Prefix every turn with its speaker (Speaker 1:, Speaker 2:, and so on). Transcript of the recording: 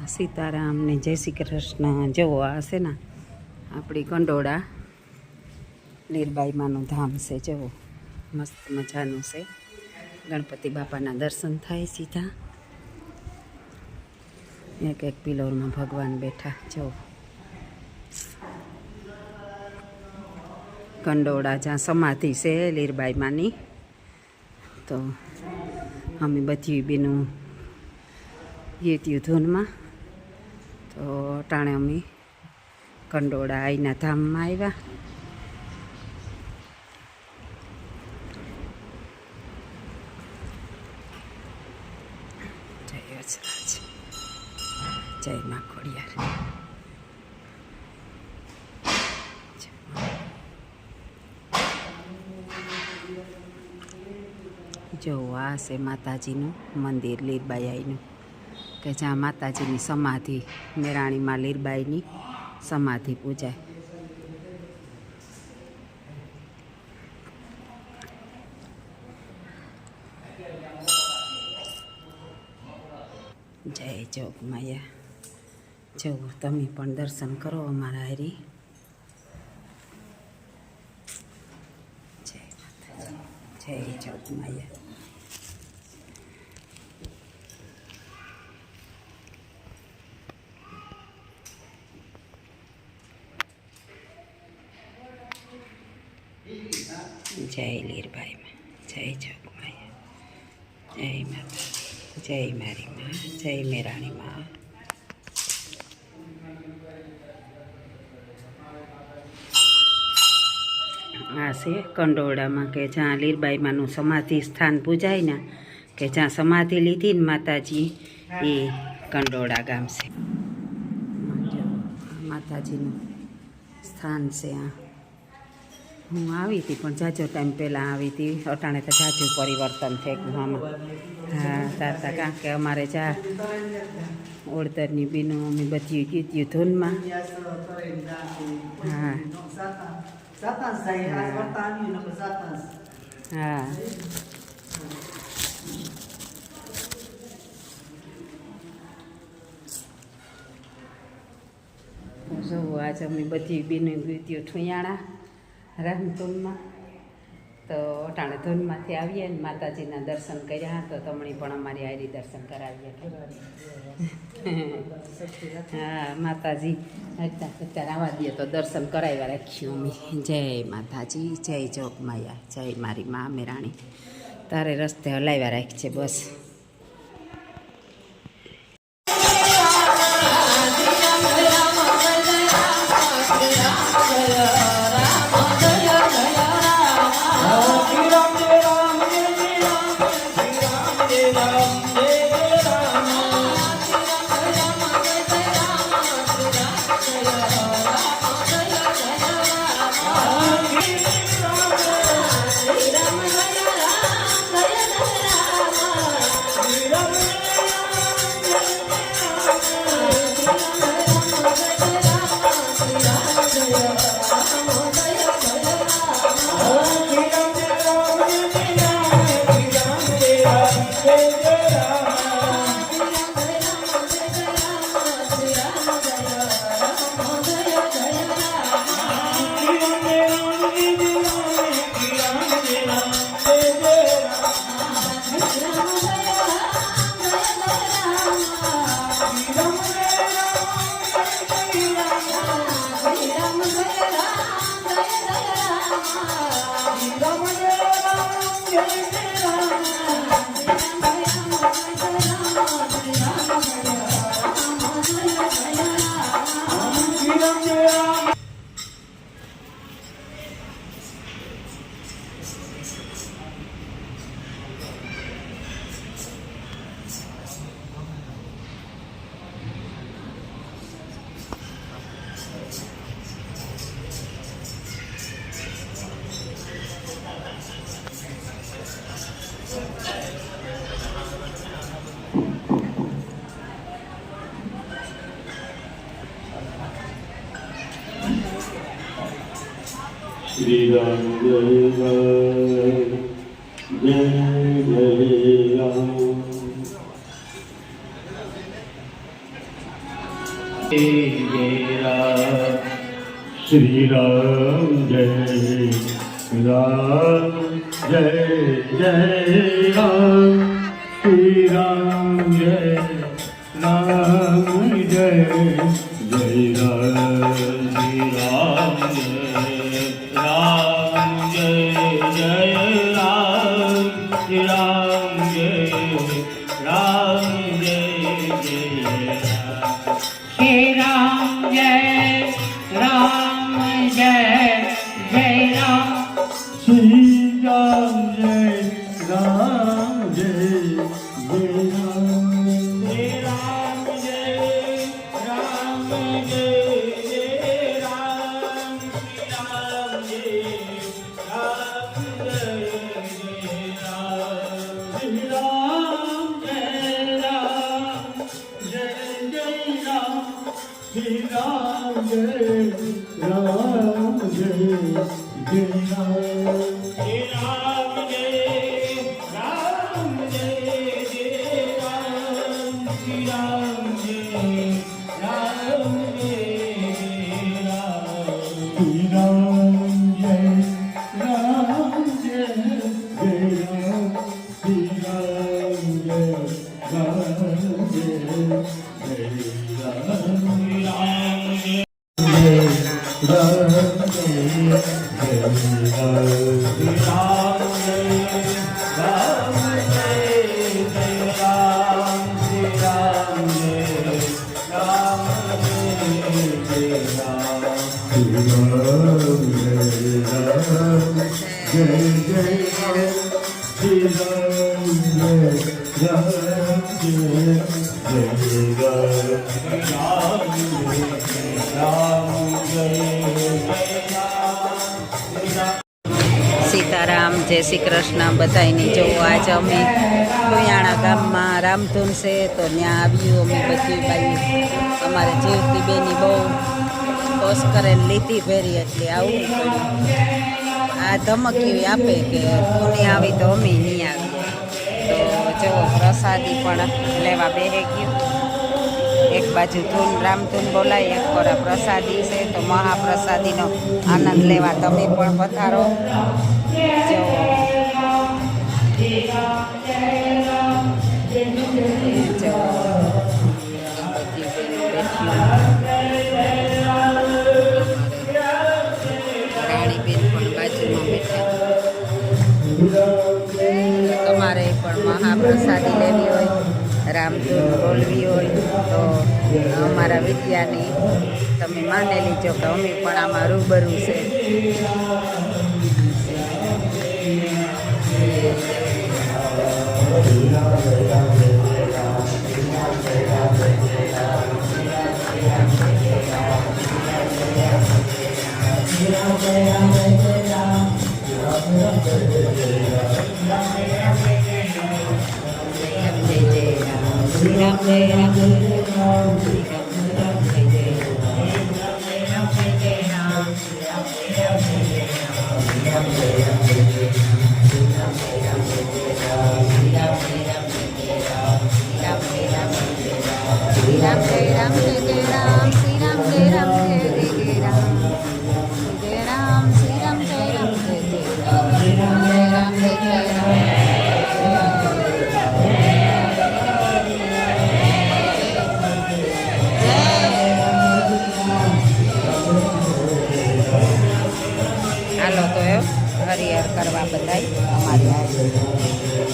Speaker 1: સીતારામ ને જય શ્રી કૃષ્ણ. જવો આ છે ને આપણી કંડોળા લીરબાઈમાનું ધામ છે. જવો મસ્ત મજાનું છે. ગણપતિ બાપાના દર્શન થાય સીધા. એક એક પિલોરમાં ભગવાન બેઠા. જવો કંડોળા જ્યાં સમાધિ છે લીરબાઈમાની. તો અમે બધી બેનું ગીત્યું ધૂનમાં. તો ટાણે અમે કંડોળા આઈના ધામમાં આવ્યા. જય અચરાજ, જય માં ખોડિયાર. જો આ છે માતાજીનું મંદિર લીરબાઈ આઈનું, કે જ્યાં માતાજીની સમાધિ મેરાણીમાં લીરબાઈની સમાધિ પૂજાય. જય જોગમાયા. જો તમે પણ દર્શન કરો અમારા હારી. જય માતાજી, જય જોગમાયા. જય લીરબાઈમાં, જય જોગમાયા, જય માતાજી, જય મારી માં, જય મેરાણી માં. આ છે કંડોળામાં, કે જ્યાં લીરબાઈમાનું સમાધિ સ્થાન પૂજાય ને, કે જ્યાં સમાધિ લીધી ને માતાજી, એ કંડોળા ગામ છે. માતાજીનું સ્થાન છે આ. હું આવી હતી પણ જાજો ટાઈમ પહેલાં આવી હતી. અટાણે તો જાજુ પરિવર્તન થઈ ગયું આમાં. હા તારતા કારણ કે અમારે ચા ઓળતરની બીનું અમે બધી કીધું ધૂનમાં. હા હા જોવું આજે અમે બધી બીનું ગીત્યું ઠુયાણા રામધૂનમાં. તો અટાણે ધૂનમાંથી આવીએ ને માતાજીના દર્શન કર્યા. તો તમણી પણ અમારી આયરી દર્શન કરાવીએ. હા માતાજી અત્યારે આવવા દઈએ તો દર્શન કરાવ્યા રાખ્યું અમે. જય માતાજી, જય જોગમાયા, જય મારી મા મેરાણી. તારે રસ્તે હલાવ્યા રાખજે બસ.
Speaker 2: Shri Ram Jai Jai Jai Jai Ram. Shri Ram जय राम जय जय राम श्री राम जय राम जय जय राम श्री राम जय राम जय जय राम श्री राम जय राम जय जय राम
Speaker 3: श्री राम जय राम जय जय राम
Speaker 2: श्री राम जय राम जय जय राम
Speaker 3: श्री राम जय राम जय जय राम श्री राम जय राम जय जय राम
Speaker 2: श्री राम जय राम जय जय राम श्री राम जय राम जय जय राम
Speaker 3: श्री राम जय राम जय जय राम श्री राम जय राम जय जय राम
Speaker 2: श्री राम जय राम जय जय राम श्री राम जय राम जय जय
Speaker 1: સીતારામ જય શ્રી કૃષ્ણ બધાયની જો આજ અમે લોયાણા ગામમાં રામધૂન છે તો ત્યાં આવ્યું અમે બધી બાઈ અમારે જીવતી બેની બહુ પોસ કરેલ લીધી ભેરી એટલે આવવું પડ્યું આ ધમકી આપે કે તું નહીં આવી તો અમે નહીં આવીએ તો જો પ્રસાદી પણ લેવા બેહી ગયું એક બાજુ ધૂન રામધૂન બોલાય એક કોરા પ્રસાદી છે તો મહાપ્રસાદીનો આનંદ લેવા તમે પણ પધારો જો રાણીબેન પણ બાજુમાં બેઠા તમારે પણ મહાપ્રસાદી લેવી હોય રામધૂન બોલવી હોય તો અમારા વિદ્યાની તમે માની લીજો કે અમે પણ આમાં રૂબરૂ છે શ્રી રામ જય રામ શ્રી રામ જય જય રામ જય જય રામ શ્રી રામ જય રામ શ્રી રામ જય રામ જય જય રામ શ્રી રામ જય રામ શ્રી રામ જય રામ જય રામ શ્રી રામ જય રામ જય રામ શ્રી રામ જય રામ જય જય રામ શ્રી રામ જય રામ જય જય રામ જય રામ શ્રી રામ જય રામ જય જય રામ શ્રી રામ જય રામ જય જય રામ હાલો તો હરિહર કરવા બધાય અમારી